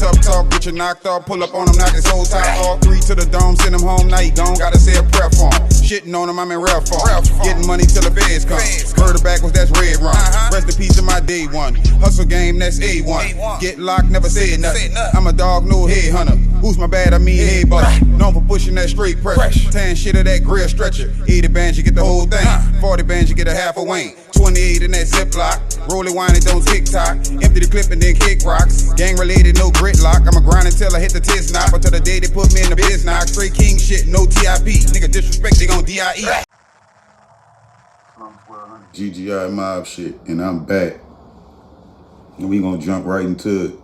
tough talk, get you knocked off. Pull up on him, knock his whole top off. 3 to the dome, send him home, now he gone. Gotta say a prayer for him. Shitting on him, I'm in rare form. Getting money till the feds come. Murder backwards, that's red rum. Rest in peace to my day one. Hustle game, that's A1. Get locked, never say nothing. I'm a dog, no head hunter. Who's my bad? I mean head buster. Known for pushing that straight pressure. 10 shit of that grill stretcher. 80 bands, you get the whole thing. 40 bands, you get a half a wing. 28 in that Ziploc. Roll it, wine it, don't TikTok. Empty the clip and then kick rocks. Gang related, no gridlock. I'ma grind until I hit the tits knock. Until the day they put me in the biz knock. Straight king shit, no TIP. Nigga disrespect, they gon' DIE. GGI mob shit, and I'm back. And we gonna jump right into it.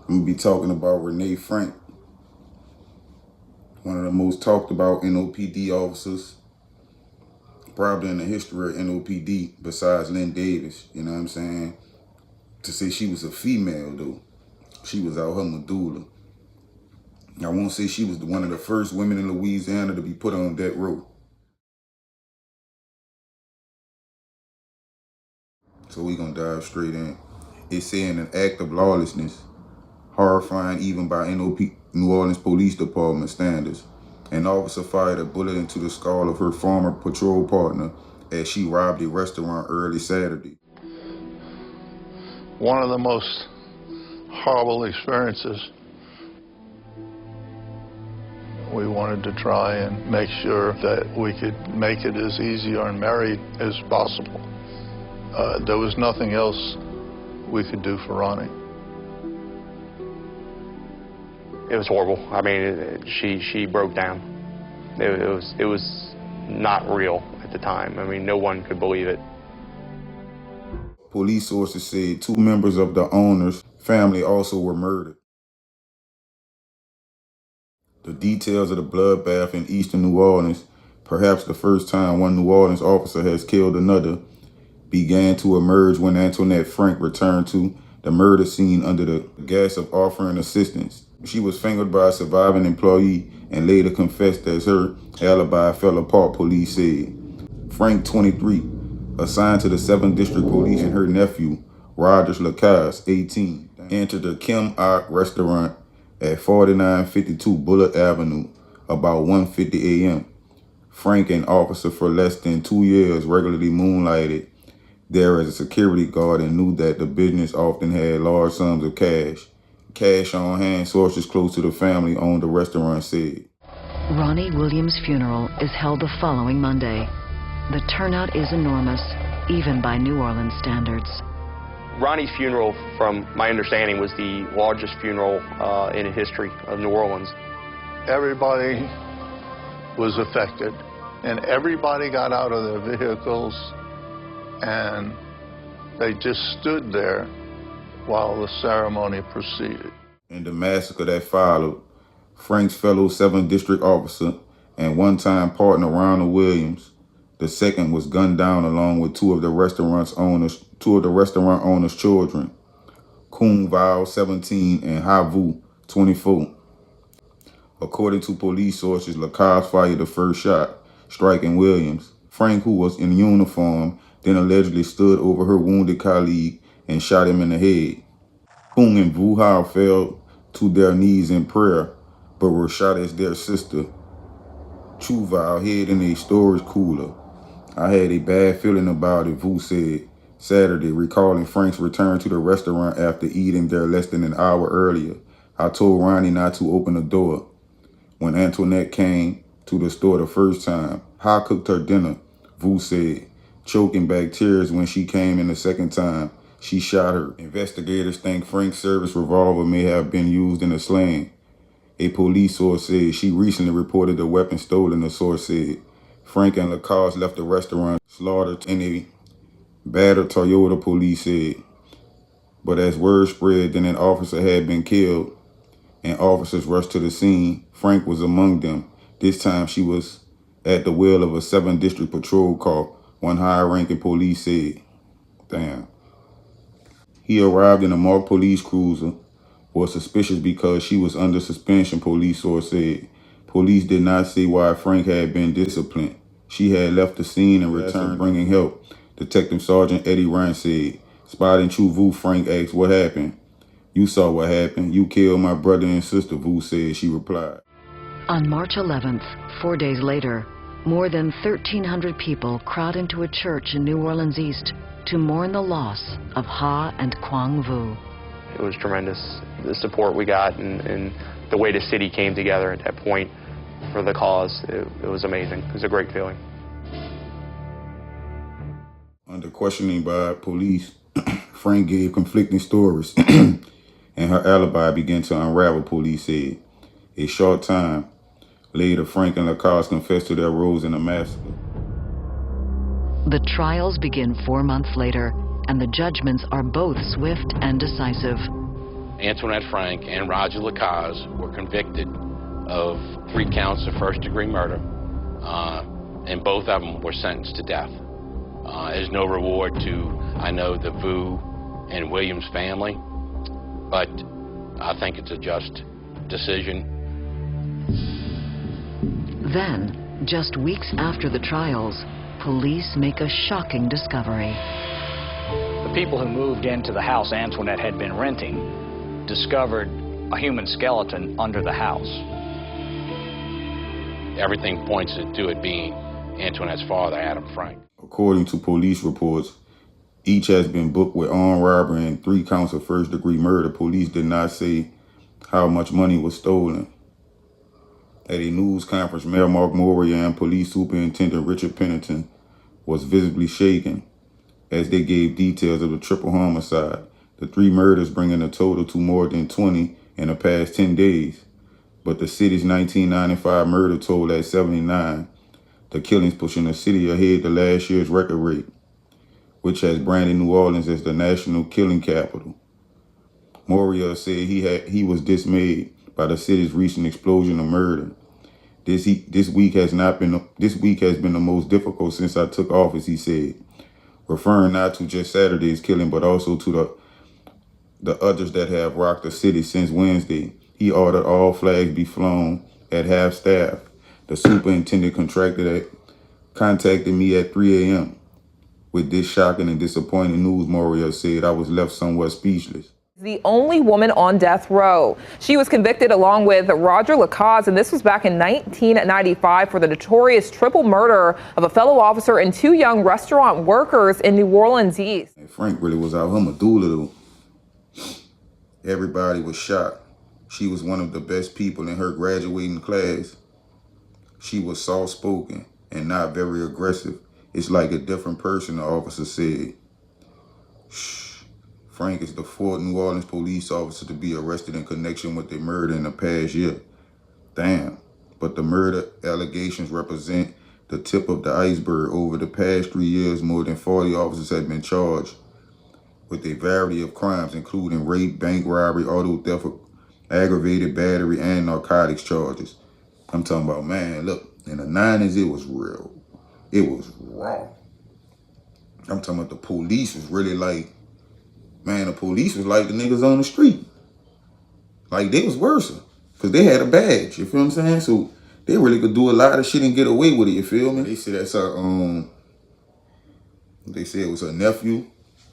I'm gonna be talking about Renee Frank, one of the most talked about NOPD officers, probably in the history of NOPD, besides Lynn Davis, you know what I'm saying? To say she was a female, though, she was out her medulla. I won't say she was one of the first women in Louisiana to be put on death row. So we gonna dive straight in. It's saying an act of lawlessness, horrifying even by New Orleans Police Department standards. An officer fired a bullet into the skull of her former patrol partner as she robbed a restaurant early Saturday. One of the most horrible experiences. We wanted to try and make sure that we could make it as easy or merry as possible. There was nothing else we could do for Ronnie. It was horrible. I mean, she broke down. It was not real at the time. I mean, no one could believe it. Police sources said 2 members of the owner's family also were murdered. The details of the bloodbath in eastern New Orleans, perhaps the first time one New Orleans officer has killed another, began to emerge when Antoinette Frank returned to the murder scene under the gas of offering assistance. She was fingered by a surviving employee and later confessed as her alibi fell apart, police said. Frank, 23, assigned to the 7th District Police, and her nephew, Rogers Lacasse, 18, entered the Kim Ark restaurant at 4952 Bullitt Avenue about 1:50 a.m. Frank, an officer for less than 2 years, regularly moonlighted there as a security guard and knew that the business often had large sums of cash on hand. Sources close to the family owned the restaurant said. Ronnie Williams' funeral is held the following Monday. The turnout is enormous, even by New Orleans standards. Ronnie's funeral, from my understanding, was the largest funeral in the history of New Orleans. Everybody was affected, and everybody got out of their vehicles, and they just stood there while the ceremony proceeded. In the massacre that followed, Frank's fellow 7th District officer and one-time partner Ronald Williams, the second, was gunned down along with two of the restaurant owners' children, Kun Val, 17, and Havu, 24. According to police sources, Lacasse fired the first shot, striking Williams. Frank, who was in uniform, then allegedly stood over her wounded colleague and shot him in the head. Kun and Vu Hao fell to their knees in prayer, but were shot as their sister, Chu Val, hid in a storage cooler. I had a bad feeling about it, Vu said Saturday, recalling Frank's return to the restaurant after eating there less than an hour earlier. I told Ronnie not to open the door. When Antoinette came to the store the first time, I cooked her dinner, Vu said, choking back tears when she came in the second time. She shot her. Investigators think Frank's service revolver may have been used in a slaying. A police source said she recently reported the weapon stolen, the source said. Frank and Lacasse left the restaurant slaughtered in a battered Toyota, police said. But as word spread that an officer had been killed and officers rushed to the scene, Frank was among them. This time she was at the wheel of a 7th District patrol car, one high-ranking police said. Damn. He arrived in a marked police cruiser, was suspicious because she was under suspension, police source said. Police did not say why Frank had been disciplined. She had left the scene and returned bringing help, Detective Sergeant Eddie Ryan said. Spotting Chu Vu, Frank asked what happened. You saw what happened. You killed my brother and sister, Vu said. She replied. On March 11th, 4 days later, more than 1,300 people crowd into a church in New Orleans East to mourn the loss of Ha and Quang Vu. It was tremendous, the support we got and the way the city came together at that point for the cause. It was amazing. It was a great feeling. Under questioning by police, Frank gave conflicting stories, and her alibi began to unravel, police said. A short time later, Frank and Lacoste confessed to their roles in the massacre. The trials begin 4 months later, and the judgments are both swift and decisive. Antoinette Frank and Roger Lacoste were convicted of 3 counts of first-degree murder, and both of them were sentenced to death. There's no reward to, I know, the Vu and Williams family, but I think it's a just decision. Then, just weeks after the trials, police make a shocking discovery. The people who moved into the house Antoinette had been renting discovered a human skeleton under the house. Everything points to it being Antoinette's father, Adam Frank. According to police reports, each has been booked with armed robbery and 3 counts of first-degree murder. Police did not say how much money was stolen. At a news conference, Mayor Mark Moria and Police Superintendent Richard Pennington was visibly shaken as they gave details of the triple homicide, the 3 murders bringing a total to more than 20 in the past 10 days. But the city's 1995 murder toll at 79, the killings pushing the city ahead to last year's record rate, which has branded New Orleans as the national killing capital. Moria said he was dismayed by the city's recent explosion of murder. This week has been the most difficult since I took office, he said, referring not to just Saturday's killing, but also to the others that have rocked the city since Wednesday. He ordered all flags be flown at half staff. The superintendent contacted me at 3 a.m. With this shocking and disappointing news, Moria said, I was left somewhat speechless. The only woman on death row. She was convicted along with Roger Lacoste, and this was back in 1995 for the notorious triple murder of a fellow officer and 2 young restaurant workers in New Orleans East. And Frank really was out her medulla, though. Everybody was shocked. She was one of the best people in her graduating class. She was soft-spoken and not very aggressive. It's like a different person, the officer said. Shh. Frank is the 4th New Orleans police officer to be arrested in connection with the murder in the past year. Damn. But the murder allegations represent the tip of the iceberg. Over the past 3 years, more than 40 officers have been charged with a variety of crimes, including rape, bank robbery, auto theft, aggravated battery, and narcotics charges. I'm talking about, man, look, in the 90s, it was real. It was raw. I'm talking about the police was really like, man, the police was like the niggas on the street. Like, they was worse, because they had a badge, you feel what I'm saying? So they really could do a lot of shit and get away with it, you feel me? They said that's her, they said it was her nephew.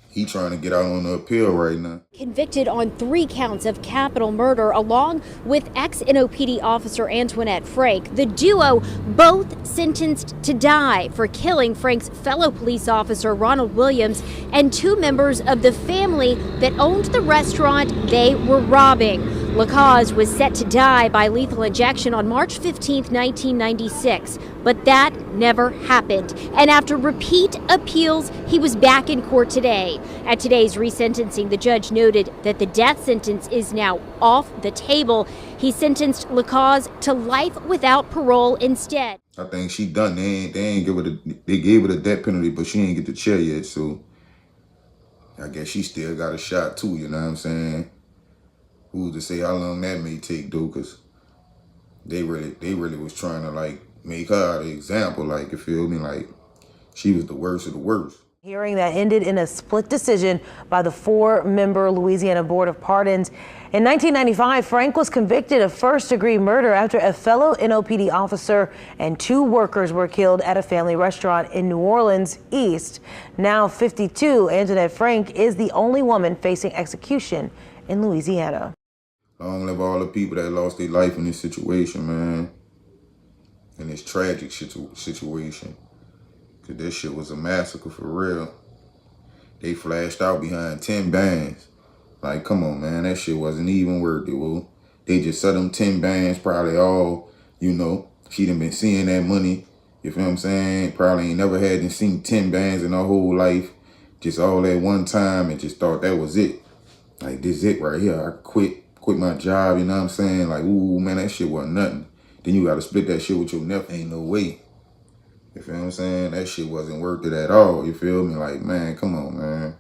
He trying to get out on the appeal right now. Convicted on 3 counts of capital murder along with ex-NOPD officer Antoinette Frank. The duo both sentenced to die for killing Frank's fellow police officer Ronald Williams and 2 members of the family that owned the restaurant they were robbing. Lacoste was set to die by lethal injection on March 15, 1996, but that never happened. And after repeat appeals, he was back in court today. At today's resentencing, the judge noted that the death sentence is now off the table. He sentenced Lacoste to life without parole instead. I think she done. They gave her the death penalty, but she ain't get the chair yet. So I guess she still got a shot too. You know what I'm saying? Who's to say how long that may take, though? Cause they really was trying to like make her an example. Like, you feel me? Like, she was the worst of the worst. Hearing that ended in a split decision by the 4-member Louisiana Board of Pardons. In 1995, Frank was convicted of first-degree murder after a fellow NOPD officer and 2 workers were killed at a family restaurant in New Orleans East. Now 52, Antoinette Frank is the only woman facing execution in Louisiana. Long live all the people that lost their life in this situation, man. In this tragic situation. Cause this shit was a massacre for real. They flashed out behind 10 bands. Like, come on, man, that shit wasn't even worth it, well. They just set them 10 bands, probably all, you know, she done been seeing that money. You feel what I'm saying? Probably ain't never had seen 10 bands in her whole life. Just all at one time and just thought that was it. Like, this is it right here. I quit my job, you know what I'm saying? Like, ooh, man, that shit wasn't nothing. Then you gotta split that shit with your nephew. Ain't no way. You feel what I'm saying? That shit wasn't worth it at all. You feel me? Like, man, come on, man.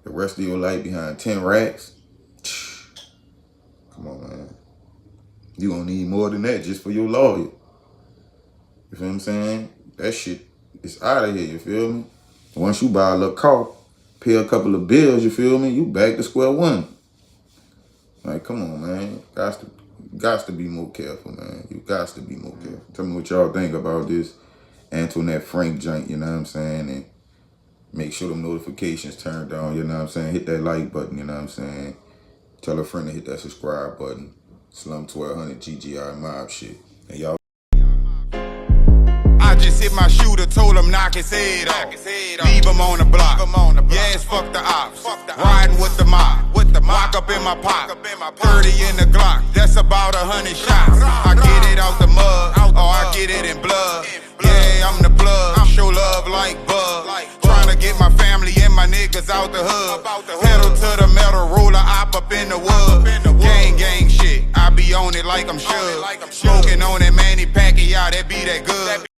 The rest of your life behind 10 racks? Come on, man. You gonna need more than that just for your lawyer. You feel what I'm saying? That shit is out of here, you feel me? Once you buy a little car, pay a couple of bills, you feel me? You back to square one. Like, come on, man. Got to be more careful, man. You got to be more careful. Tell me what y'all think about this Antoinette Frank joint, you know what I'm saying? And make sure them notifications turned on, you know what I'm saying? Hit that like button, you know what I'm saying? Tell a friend to hit that subscribe button. Slum 1200 GGI mob shit. And y'all. I just hit my shooter, told him knock his head off. Leave him on the block. Yes, fuck the ops. Riding with the mob. Walk up in my pop. 30 in the Glock. That's about 100 shots. I get it out the mud, or I get it in blood. Yeah, I'm the blood. Show love like bug. Trying to get my family and my niggas out the hood. Pedal to the metal, roller op up in the wood. Gang shit. I be on it like I'm sure. Smoking on that Manny Pacquiao, that be that good.